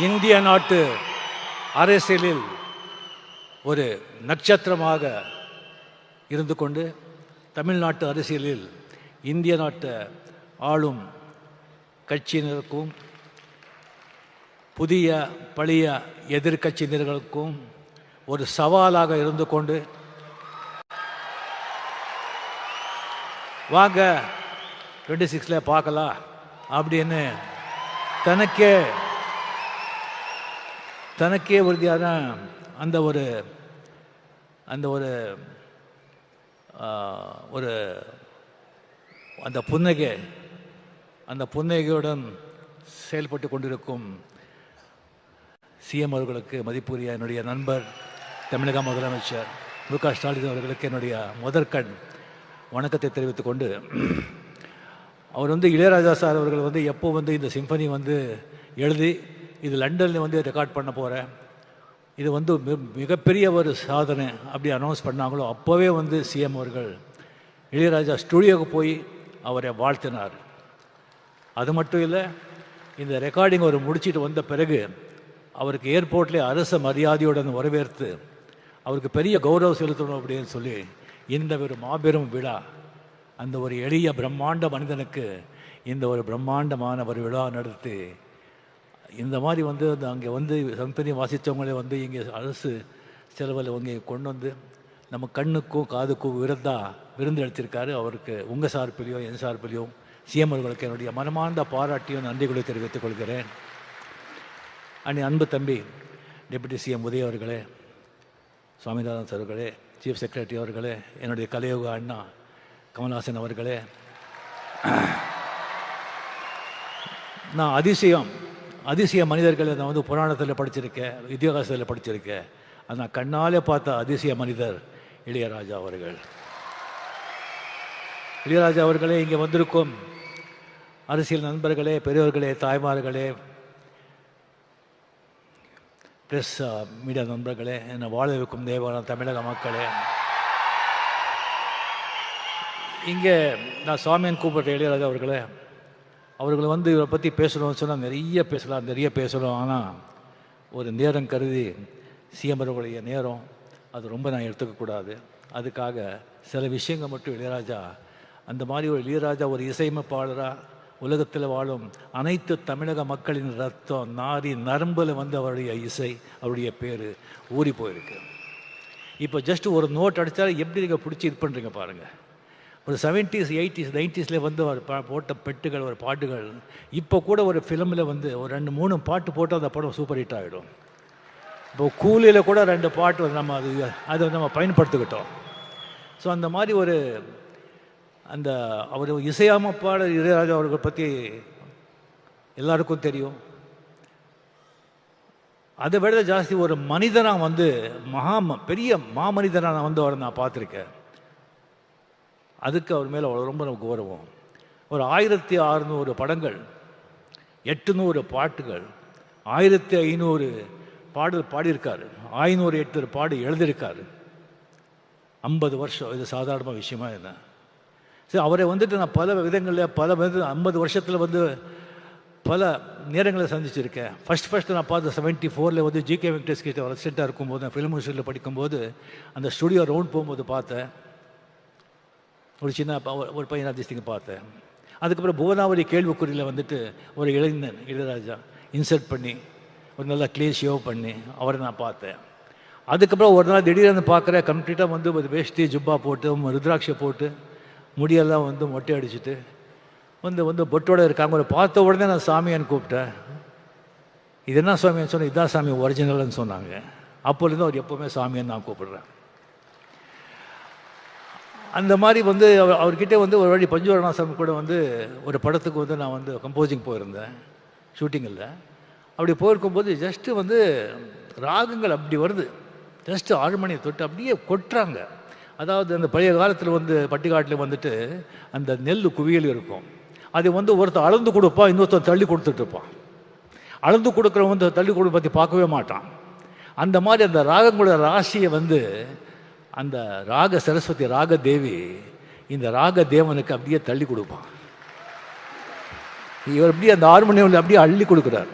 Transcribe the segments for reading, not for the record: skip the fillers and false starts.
இந்திய நாட்டு அரசியலில் ஒரு நட்சத்திரமாக இருந்து கொண்டு தமிழ்நாட்டு அரசியலில் இந்திய நாட்டு ஆளும் கட்சியினருக்கும் புதிய பழைய எதிர்கட்சியினர்களுக்கும் ஒரு சவாலாக இருந்து கொண்டு வாங்க 26 பார்க்கலாம் அப்படின்னு தனக்கே உறுதியான அந்த ஒரு அந்த புன்னகையுடன் செயல்பட்டு கொண்டிருக்கும் சிஎம் அவர்களுக்கு மதிப்புரிய என்னுடைய நண்பர் தமிழக முதலமைச்சர் மு.க. ஸ்டாலின் அவர்களுக்கு என்னுடைய முதற்கண் வணக்கத்தை தெரிவித்துக் கொண்டு, அவர் இளையராஜா சார் அவர்கள் எப்போ இந்த சிம்பனி எழுதி இது லண்டனில் ரெக்கார்ட் பண்ண போகிறேன், இது மிகப்பெரிய ஒரு சாதனை அப்படி அனௌன்ஸ் பண்ணாங்களோ அப்போவே சிஎம் அவர்கள் இளையராஜா ஸ்டுடியோவுக்கு போய் அவரை வாழ்த்தினார். அது மட்டும் இல்லை, இந்த ரெக்கார்டிங் அவர் முடிச்சுட்டு வந்த பிறகு அவருக்கு ஏர்போர்ட்லேயே அரச மரியாதையுடன் வரவேற்று அவருக்கு பெரிய கௌரவம் செலுத்தணும் அப்படின்னு சொல்லி இந்த ஒரு மாபெரும் விழா, அந்த ஒரு எளிய பிரம்மாண்ட மனிதனுக்கு இந்த ஒரு பிரம்மாண்டமான ஒரு விழா நடத்தி இந்த மாதிரி அங்கே சம்பனி வாசித்தவங்களே இங்கே அரசு செலவில் இங்கே கொண்டு நம்ம கண்ணுக்கும் காதுக்கும் விருந்து அளித்திருக்காரு. அவருக்கு உங்கள் சார்பிலையும் என் சார்பிலையும் சிஎம் அவர்களுக்கு என்னுடைய மனமார்ந்த பாராட்டியும் நன்றிகளை தெரிவித்துக் கொள்கிறேன். அன்பு தம்பி டெபுட்டி சிஎம் உதய அவர்களே, சுவாமிநாதன் சார் அவர்களே, சீஃப் செக்ரட்டரி அவர்களே, என்னுடைய கலையோக அண்ணா கமல்ஹாசன் அவர்களே, நான் அதிசய மனிதர்களை நான் புராணத்தில் படிச்சிருக்கேன், இதிகாசத்தில் படிச்சிருக்கேன். அது நான் கண்ணாலே பார்த்த அதிசய மனிதர் இளையராஜா அவர்கள். இளையராஜா அவர்களே, இங்கே வந்திருக்கும் அரசியல் நண்பர்களே, பெரியவர்களே, தாய்மார்களே, ப்ரெஸ் மீடியா நண்பர்களே, என்னை வாழ வைக்கும் தேவான தமிழக மக்களே, இங்கே நான் சாமியன் கூப்பிட்ட இளையராஜா அவர்களை இவரை பற்றி பேசணும்னு சொன்னால் நிறைய பேசலாம். ஆனால் ஒரு நேரம் கருதி சிஎம் அவர்களுடைய நேரம் அது ரொம்ப நான் எடுத்துக்கக்கூடாது. அதுக்காக சில விஷயங்கள் மட்டும் இளையராஜா, அந்த மாதிரி ஒரு இளையராஜா ஒரு இசையமைப்பாளராக உலகத்தில் வாழும் அனைத்து தமிழக மக்களின் ரத்தம் நாரி நரம்பில் அவருடைய இசை, அவருடைய பேர் ஊறி போயிருக்கு. இப்போ ஜஸ்ட் ஒரு நோட் அடித்தாலும் எப்படி நீங்கள் பிடிச்சி இது பண்ணுறீங்க பாருங்கள். ஒரு 70s 80s 90s ஒரு போட்ட பெட்டுகள், ஒரு பாட்டுகள் இப்போ கூட ஒரு ஃபிலிமில் ஒரு 2-3 பாட்டு போட்டு அந்த படம் சூப்பர் ஹிட் ஆகிடும். இப்போ கூலியில் கூட 2 பாட்டு நம்ம அதை நம்ம பயன்படுத்திக்கிட்டோம். ஸோ அந்த மாதிரி அவர் இசையமைப்பாளர் இளையராஜா அவர்கள் பற்றி எல்லாருக்கும் தெரியும். அதை விட ஜாஸ்தி ஒரு மனிதனாக பெரிய மாமனிதனாக நான் அவரை நான் பார்த்துருக்கேன். அதுக்கு அவர் மேலே ரொம்ப நமக்கு கௌரவம். ஒரு 1600 படங்கள், 800 பாட்டுகள், 1500 பாடல் பாடியிருக்காரு, 508 பாடு எழுதியிருக்காரு. 50 வருஷம், இது சாதாரண விஷயமா என்ன? சரி, அவரை நான் பல விதங்களில் 50 வருஷத்தில் பல நேரங்களை சந்திச்சிருக்கேன். ஃபஸ்ட்டு நான் பார்த்த 74 ஜிகே வெங்கடேஷ் கிட்ட ரெசிடெண்ட்டாக இருக்கும்போது, நான் ஃபிலிம் இன்ஸ்டியூட்டில் படிக்கும்போது அந்த ஸ்டுடியோ ரவுண்ட் போகும்போது பார்த்தேன். ஒரு சின்ன ஒரு பையன் அதிர்ஷ்டிங்க பார்த்தேன். அதுக்கப்புறம் புவனாவரி கேள்விக்குறியில் ஒரு இளைஞன் இளையராஜா இன்சர்ட் பண்ணி ஒரு நல்லா க்ளீன் ஷேவ் பண்ணி அவரை நான் பார்த்தேன். அதுக்கப்புறம் ஒரு நாள் திடீர்னு பார்க்குறேன், கம்ப்ளீட்டாக ஒரு வேஷ்டி ஜுப்பா போட்டு ருத்ராட்சை போட்டு முடியெல்லாம் மொட்டை அடிச்சுட்டு பொட்டோடு இருக்காங்க. ஒரு பார்த்த உடனே நான் சாமியான்னு கூப்பிட்டேன். இது என்ன சாமியான்னு சொன்னேன். இதுதான் சாமி ஒரிஜினல்னு சொன்னாங்க. அப்போலேருந்து அவர் எப்போவுமே சாமியான்னு நான் கூப்பிடுறேன். அந்த மாதிரி அவர்கிட்ட ஒரு வாட்டி பஞ்சுவரணாசாமி கூட ஒரு படத்துக்கு நான் கம்போசிங் போயிருந்தேன் ஷூட்டிங்கில். அப்படி போயிருக்கும்போது ஜஸ்ட்டு ராகங்கள் அப்படி வருது, ஜஸ்ட்டு ஆழ்மணியை தொட்டு அப்படியே கொட்டுறாங்க. அதாவது அந்த பழைய காலத்தில் பட்டிக்காட்டில் அந்த நெல் குவியல் இருக்கும். அது ஒருத்தர் அளந்து கொடுப்பான், இன்னொருத்தர் தள்ளி கொடுத்துட்ருப்பான். அளந்து கொடுக்குறவங்க தள்ளி கொடுக்க பற்றி பார்க்கவே மாட்டான். அந்த மாதிரி அந்த ராகங்களோட ராசியை அந்த ராக சரஸ்வதி ராக தேவி இந்த ராக தேவனுக்கு அப்படியே தள்ளி கொடுப்பான். இவர் அப்படியே அந்த ஹார்மோனியம் அப்படியே அள்ளி கொடுக்குறார்.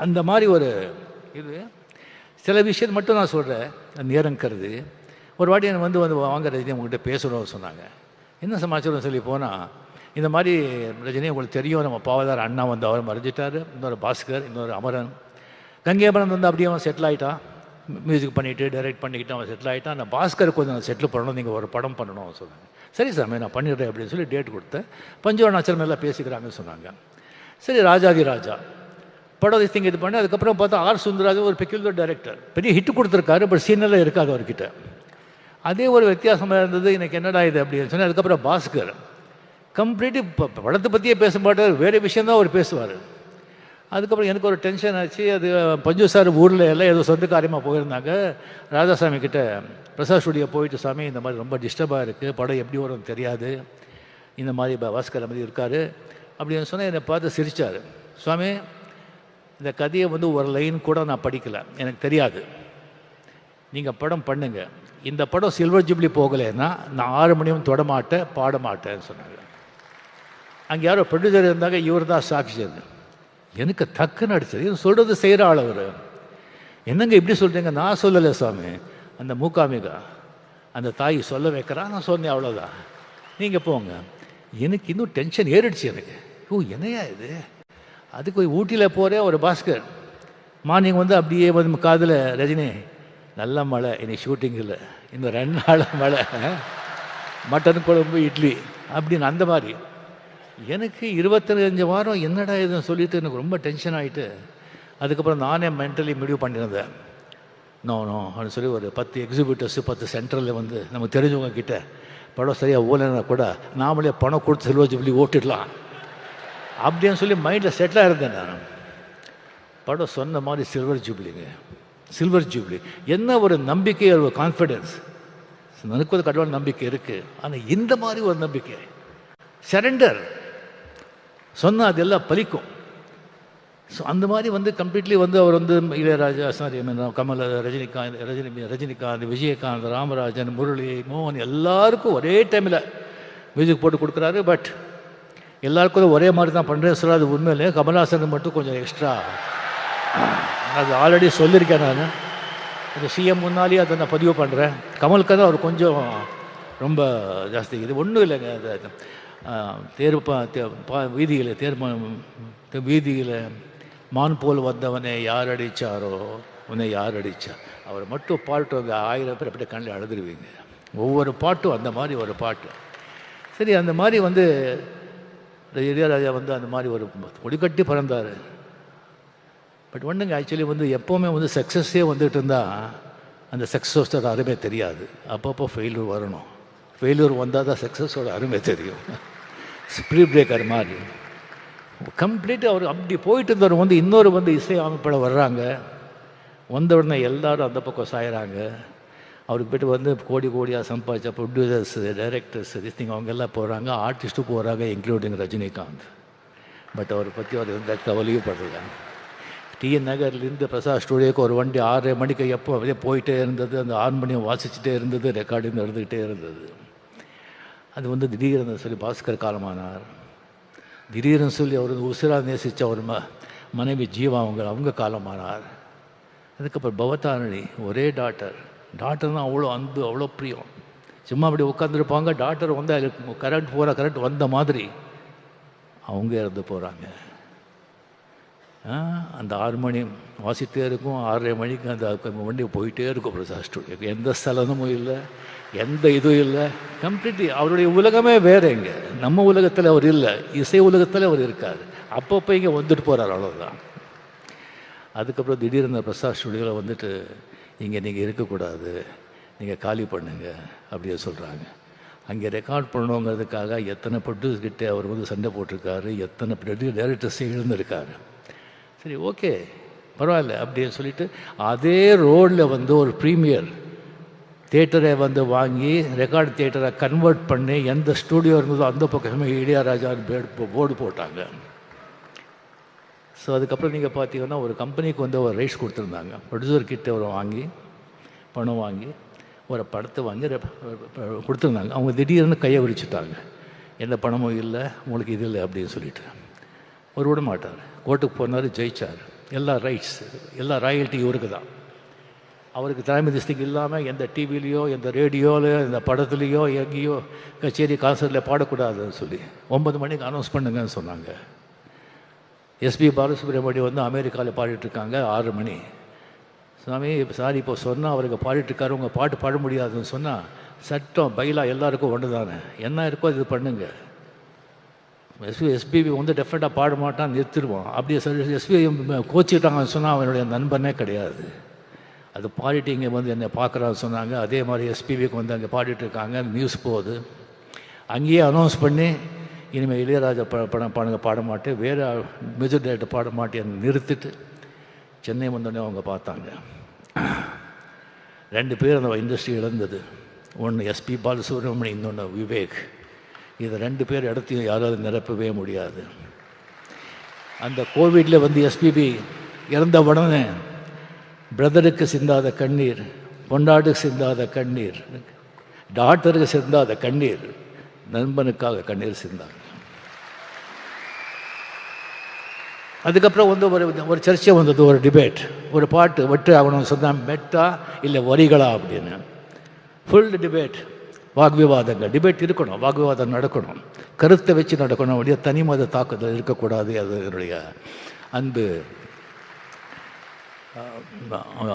அந்த மாதிரி ஒரு இது சில விஷயத்தை மட்டும் நான் சொல்கிறேன், நேரம் கருது. ஒரு வாட்டி எனக்கு வந்து வாங்க ரஜினி உங்கள்கிட்ட பேசணும்னு சொன்னாங்க. என்ன சமாச்சாரம் சொல்லி போனால், இந்த மாதிரி ரஜினி உங்களுக்கு தெரியும், நம்ம பாவதார் அண்ணா வந்து அவர் மறைஞ்சிட்டார், இன்னொரு பாஸ்கர், இன்னொரு அமரன். கங்கேபரன் வந்து அப்படியே அவன் செட்டில் ஆகிட்டான், மியூசிக் பண்ணிவிட்டு டைரக்ட் பண்ணிக்கிட்டு அவன் செட்டில் ஆகிட்டான். அந்த பாஸ்கர் கொஞ்சம் செட்டில் பண்ணணும், நீங்கள் ஒரு படம் பண்ணணும் சொன்னாங்க. சரி சாமி நான் பண்ணிடுறேன் அப்படின்னு சொல்லி டேட் கொடுத்தேன். பஞ்சவர்ணாச்சலம் எல்லாம் பேசிக்கிறாங்கன்னு சொன்னாங்க. சரி ராஜாதி ராஜா படம் திங்க இது பண்ணி அதுக்கப்புறம் பார்த்தா ஆர் சுந்தரராஜன் ஒரு பெக்யூலர் டைரக்டர், பெரிய ஹிட்டு கொடுத்துருக்காரு, பட் சீனெல்லாம் இருக்காது அவர்கிட்ட. அதே ஒரு வித்தியாசமாக இருந்தது. எனக்கு என்னடா இது அப்படின்னு சொன்னால் அதுக்கப்புறம் பாஸ்கர் கம்ப்ளீட்டு இப்போ படத்தை பற்றியே பேச மாட்டார், வேறு விஷயந்தான் அவர் பேசுவார். அதுக்கப்புறம் எனக்கு ஒரு டென்ஷன் ஆச்சு. அது பஞ்சு சார் ஊரில் எல்லாம் ஏதோ சொந்த காரியமாக போயிருந்தாங்க. ராதாசாமி கிட்ட பிரசாத் ஸ்டுடியோ போயிட்டு, சாமி இந்த மாதிரி ரொம்ப டிஸ்டர்பாக இருக்குது, படம் எப்படி வரும்னு தெரியாது, இந்த மாதிரி பாஸ்கர் மாதிரி இருக்கார் அப்படின்னு சொன்னால் என்னை பார்த்து சிரித்தார். சுவாமி இந்த கதையை வந்து ஒரு லைன் கூட நான் படிக்கலை, எனக்கு தெரியாது, நீங்கள் படம் பண்ணுங்க. இந்த படம் சில்வர் ஜூப்ளி போகலைன்னா நான் 6 மணியும் தொடமாட்டேன், பாட மாட்டேன்னு சொன்னாங்க. அங்கே யாரோ ப்ரொடியூசர் இருந்தாங்க, இவர் தான் சாட்சி. எனக்கு டக்குன்னு அடிச்சது. இது சொல்கிறது செய்கிற ஆள் அவர். என்னங்க இப்படி சொல்கிறீங்க? நான் சொல்லலை சுவாமி, அந்த மூகாம்பிகா அந்த தாய் சொல்ல வைக்கிறான், நான் சொன்னேன், அவ்வளோதான், நீங்கள் போங்க. எனக்கு இன்னும் டென்ஷன் ஏறிடுச்சு எனக்கு. ஓ என்னையா இது? அதுக்கு போய் ஊட்டியில் போகிறேன், ஒரு பாஸ்கர் மார்னிங் வந்து அப்படியே வந்து காதில், ரஜினி நல்ல மழை, இன்னைக்கு ஷூட்டிங் இல்லை, இன்னும் 2 நாள் மழை, மட்டன் குழம்பு இட்லி அப்படின்னு. அந்த மாதிரி எனக்கு 25 வாரம் என்னடா இதுன்னு சொல்லிட்டு எனக்கு ரொம்ப டென்ஷன் ஆகிட்டு, அதுக்கப்புறம் நானே மென்டலி முடிவு பண்ணியிருந்தேன். நோ அப்படின்னு சொல்லி ஒரு 10 எக்ஸிபியூட்டர்ஸு 10 சென்டரில் வந்து நமக்கு தெரிஞ்சவங்க கிட்ட படம் சரியாக ஓலைன்னா கூட நாமளே பணம் கொடுத்து சில்வர் ஜூப்ளி ஓட்டிடலாம் அப்படின்னு சொல்லி மைண்டில் செட்டிலாக இருந்தேன் நான். படம் சொன்ன மாதிரி சில்வர் ஜூப்ளிங்க, சில்வர் ஜூப்ளி. என்ன ஒரு நம்பிக்கை, ஒரு கான்ஃபிடென்ஸ். எனக்கு ஒரு கடவுள் நம்பிக்கை இருக்குது, ஆனால் இந்த மாதிரி ஒரு நம்பிக்கை, சரண்டர் சொன்னால் அதெல்லாம் பலிக்கும். ஸோ அந்த மாதிரி வந்து கம்ப்ளீட்லி வந்து அவர் வந்து இளையராஜா, சாரி கமல், ரஜினிகாந்த், விஜயகாந்த், ராமராஜன், முரளி, மோகன் எல்லாருக்கும் ஒரே டைமில் மியூசிக் போட்டு கொடுக்குறாரு. பட் எல்லாருக்கும் ஒரே மாதிரி தான் பண்ணுறேன் சொல்ல, அது உண்மையிலே கமல்ஹாசனுக்கு மட்டும் கொஞ்சம் எக்ஸ்ட்ரா. அது ஆல்ரெடி சொல்லியிருக்கேன் நான், அது சிஎம் முன்னாலேயே அதை நான் பதிவு பண்ணுறேன். கமலுக்கு தான் அவர் கொஞ்சம் ரொம்ப ஜாஸ்தி. இது ஒன்றும் இல்லைங்க, அது வீதியில் மான் போல் வந்தவனை யார் அடித்தாரோ உன்னை யார் அடித்தா, அவர் மட்டும் பாட்டு 1000 பேர் அப்படியே கண்ணில் அழுதுருவீங்க. ஒவ்வொரு பாட்டும் அந்த மாதிரி ஒரு பாட்டு. சரி, அந்த மாதிரி வந்து இளையராஜா வந்து அந்த மாதிரி ஒரு கொடிக்கட்டி பறந்தார். பட் ஒன்றுங்க, ஆக்சுவலி வந்து எப்போவுமே வந்து சக்ஸஸே வந்துட்டு இருந்தால் அந்த சக்ஸஸோட அருமை தெரியாது. அப்பப்போ ஃபெயில்யூர் வரணும், ஃபெயில்யூர் வந்தால் தான் சக்ஸஸோட அருமை தெரியும். ஸ்பீட் பிரேக்கர் மாதிரி கம்ப்ளீட்டாக அவர் அப்படி போயிட்டு இருந்தவர் வந்து இன்னொரு வந்து இசை அமைப்பில் வர்றாங்க. வந்த உடனே எல்லாரும் அந்த பக்கம் சாயிறாங்க. அவருக்கு போய்ட்டு வந்து கோடியாக சம்பாதிச்ச ப்ரொடியூசர்ஸ், டைரக்டர்ஸ், திஸ்திங் அவங்க எல்லாம் போகிறாங்க, ஆர்டிஸ்ட்டும் போகிறாங்க, இன்க்ளூடிங் ரஜினிகாந்த். பட் அவரை பற்றி அவர் எந்த கவலையும் படுறாங்க. டிஎன் நகர்லேருந்து பிரசாத் ஸ்டுடியோக்கு ஒரு வண்டி 6:30 மணிக்கு எப்போ அப்படியே போயிட்டே இருந்தது. அந்த ஹார்மோனியம் வாசிச்சுட்டே இருந்தது, ரெக்கார்டிங் நடந்துக்கிட்டே இருந்தது. அது வந்து திடீர்னு சொல்லி பாஸ்கர் காலமானார். திடீர்னு சொல்லி அவர் உசிரா நேசித்த ஒரு மனைவி ஜீவா அவங்க காலமானார். அதுக்கப்புறம் பவதாரணி, ஒரே டாக்டர்னா அவ்வளோ அன்பு, அவ்வளோ பிரியம். சும்மா அப்படி உட்காந்துருப்பாங்க, டாக்டர் வந்து கரெக்ட் வந்த மாதிரி அவங்க இறந்து போகிறாங்க. அந்த ஹார்மோனியம் வாசிட்டே இருக்கும், 6:30 மணிக்கு அந்த வண்டி போயிட்டே இருக்கும் பிரசாத் ஸ்டுடியோக்கு. எந்த ஸ்தலமும் இல்லை, எந்த இதுவும் இல்லை. கம்ப்ளீட்லி அவருடைய உலகமே வேறு. இங்கே நம்ம உலகத்தில் அவர் இல்லை, இசை உலகத்தில் அவர் இருக்கார். அப்பப்போ இங்கே வந்துட்டு போகிறார், அவ்வளோதான். அதுக்கப்புறம் திடீர்னு பிரசாத் ஸ்டுடியோவில் வந்துட்டு, இங்கே நீங்கள் இருக்கக்கூடாது, நீங்கள் காலி பண்ணுங்க அப்படியே சொல்கிறாங்க. அங்கே ரெக்கார்ட் பண்ணணுங்கிறதுக்காக எத்தனை ப்ரொடியூசர்கிட்ட அவர் வந்து சண்டை போட்டிருக்காரு, எத்தனை டைரக்டர்ஸ் எழுந்திருக்காரு. சரி, ஓகே, பரவாயில்ல அப்படின்னு சொல்லிட்டு அதே ரோடில் வந்து ஒரு ப்ரீமியர் தியேட்டரை வந்து வாங்கி ரெக்கார்டு தியேட்டரை கன்வெர்ட் பண்ணி எந்த ஸ்டூடியோ இருந்ததோ அந்த பக்கமே இளையராஜா போர்டு போட்டாங்க. ஸோ அதுக்கப்புறம் நீங்கள் பார்த்தீங்கன்னா ஒரு கம்பெனிக்கு வந்து ஒரு ரைட்ஸ் கொடுத்துருந்தாங்க. ப்ரொடியூசர்கிட்ட ஒரு பணம் வாங்கி ஒரு படத்தை வாங்கி கொடுத்துருந்தாங்க. அவங்க திடீர்னு கையை விரிச்சுட்டாங்க. எந்த பணமும் இல்லை, உங்களுக்கு இது இல்லை அப்படின்னு சொல்லிட்டு. ஒரு விட மாட்டார். கோர்ட்டுக்கு போனார், ஜெயிச்சார். எல்லா ரைட்ஸ், எல்லா ராயல்ட்டி இவருக்கு தான். அவருக்கு தலைமை திஸ்திங் இல்லாமல் எந்த டிவிலேயோ எந்த ரேடியோவில் எந்த படத்துலேயோ எங்கேயோ கச்சேரி கான்சர்ட்டில் பாடக்கூடாதுன்னு சொல்லி 9 மணிக்கு அனௌன்ஸ் பண்ணுங்கன்னு சொன்னாங்க. எஸ்பி பாலசுப்ரமணியம் வந்து அமெரிக்காவில் பாடிட்டுருக்காங்க 6 மணி. சாமி சாரி இப்போ சொன்னால் அவருக்கு பாடிட்டுருக்காரு, உங்கள் பாட்டு பாட முடியாதுன்னு சொன்னால் சட்டம் பைலாக எல்லாருக்கும் ஒன்று தானே, என்ன இருக்கோ இது பண்ணுங்க. எஸ்பிபி வந்து டெஃபினட்டாக பாட மாட்டான், நிறுத்திடுவான். அப்படியே எஸ்பிபி கோச்சிக்கிட்டாங்கன்னு சொன்னால் அவனுடைய நண்பனே கிடையாது. அது பாடிட்டு இங்கே வந்து என்னை பார்க்குறான்னு சொன்னாங்க. அதே மாதிரி எஸ்பிபிக்கு வந்து அங்கே பாடிட்டுருக்காங்க, நியூஸ் போகுது. அங்கேயே அனௌன்ஸ் பண்ணி இனிமேல் இளையராஜா பாட மாட்டேன், வேறு மியூசிக் டைரக்டர் பாட மாட்டேன்னு நிறுத்திட்டு சென்னை வந்தோடனே அவங்க பார்த்தாங்க. 2 பேர் அந்த இண்டஸ்ட்ரி இழந்தது. ஒன்று எஸ்பி பாலசுப்ரமணியம், இன்னொன்று விவேக். இது 2 பேர் இடத்தையும் யாராவது நிரப்பவே முடியாது. அந்த கோவிடில் வந்து எஸ்பிபி இறந்த உடனே பிரதருக்கு சிந்தாத கண்ணீர், பொண்டாட்டுக்கு சிந்தாத கண்ணீர், டாக்டருக்கு சிந்தாத கண்ணீர், நண்பனுக்காக கண்ணீர் சிந்தாங்க. அதுக்கப்புறம் வந்து ஒரு சர்ச்சை வந்தது, ஒரு டிபேட். ஒரு பாட்டு வெட்டு ஆகணும்னு சொன்னால் மெட்டா இல்லை வரிகளா அப்படின்னு ஃபுல் டிபேட், வாக்விவாதங்கள். டிபேட் இருக்கணும், வாக்விவாதம் நடக்கணும், கருத்தை வச்சு நடக்கணும், அப்படியே தனி மத தாக்குதல் இருக்கக்கூடாது. அது என்னுடைய அன்பு.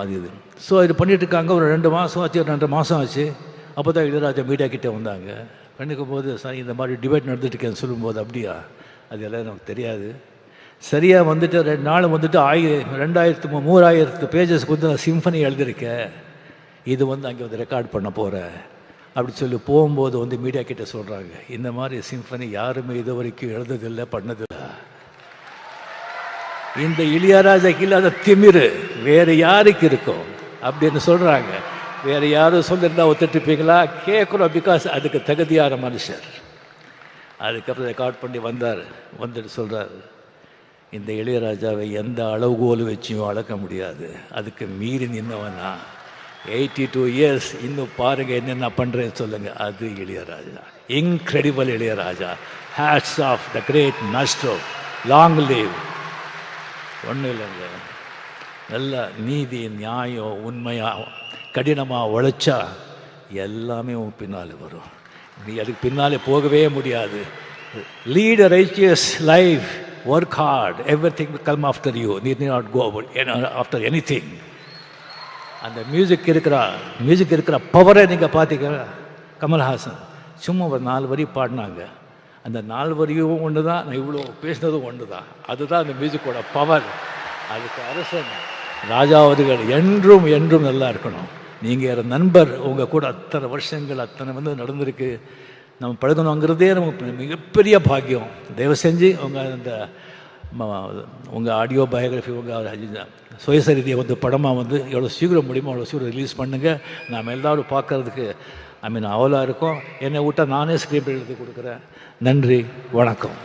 அது இது ஸோ இது பண்ணிகிட்ருக்காங்க. ஒரு 2 மாதம் ஆச்சு, 2 மாதம் ஆச்சு. அப்போ தான் இளையராஜா மீடியா கிட்டே வந்தாங்க. கண்டுக்கும் போது சார் இந்த மாதிரி டிபேட் நடந்துட்டுருக்கேன்னு சொல்லும்போது, அப்படியா, அது எல்லாம் நமக்கு தெரியாது. சரியாக வந்துட்டு 2 நாள் வந்துட்டு 3000 பேஜஸ்க்கு வந்து நான் சிம்ஃபனி எழுதியிருக்கேன், இது வந்து அங்கே வந்து ரெக்கார்ட் பண்ண போகிறேன் அப்படி சொல்லி போகும்போது வந்து மீடியா கிட்டே சொல்கிறாங்க, இந்த மாதிரி சிம்ஃபனி யாருமே இது வரைக்கும் எழுதுதில்லை, பண்ணதில்லை. இந்த இளையராஜாக்கு இல்லாத திமிரு வேறு யாருக்கு இருக்கும் அப்படின்னு சொல்கிறாங்க. வேறு யாரும் சொல்லியிருந்தா ஒத்துட்டுப்பீங்களா? கேட்குறோம், பிகாஸ் அதுக்கு தகுதியான மனுஷர். அதுக்கப்புறம் ரெக்கார்ட் பண்ணி வந்துட்டு சொல்கிறார், இந்த இளையராஜாவை எந்த அளவுகோல் வச்சியும் அளக்க முடியாது, அதுக்கு மீறி நின்னவனா 82 இயர்ஸ், இன்னும் பாருங்கள் என்னென்ன பண்ணுறேன்னு சொல்லுங்கள். அது Ilaiyaraaja, incredible Ilaiyaraaja. Hats off the great master, long live. ஒன்றும் இல்லைங்க, நல்ல நீதி, நியாயம், உண்மையாக கடினமாக உழைச்சா எல்லாமே உன் பின்னால் வரும். நீ அதுக்கு பின்னாலே போகவே முடியாது. Lead a righteous life, work hard, everything will come after you. நீ நாட் கோ ஆஃப்டர் எனிதிங். அந்த மியூசிக் இருக்கிற பவரை நீங்கள் பார்த்தீங்கன்னா, கமல்ஹாசன் சும்மா ஒரு 4 வரி பாடினாங்க. அந்த 4 வரியும் ஒன்று தான், நான் இவ்வளோ பேசினதும் ஒன்று தான். அதுதான் அந்த மியூசிக்கோட பவர். அதுக்கு அரசன் ராஜா அவர்கள் என்றும் என்றும் நல்லா இருக்கணும். நீங்கள் நண்பர், உங்கள் கூட அத்தனை வருஷங்கள் அத்தனை வந்து நடந்திருக்கு, நம்ம பழகணுங்கிறதே நமக்கு மிகப்பெரிய பாக்கியம். தயவு செஞ்சு உங்கள் ஆடியோ பயோகிராஃபி, உங்கள் சுயசரிதியை வந்து படமாக வந்து எவ்வளோ சீக்கிரம் முடியுமோ அவ்வளோ சீக்கிரம் ரிலீஸ் பண்ணுங்கள். நாம் எல்லோரும் பார்க்குறதுக்கு அவலாக இருக்கும். என்னை விட்டால் நானே ஸ்கிரிப்ட் எழுதி கொடுக்குறேன். நன்றி, வணக்கம்.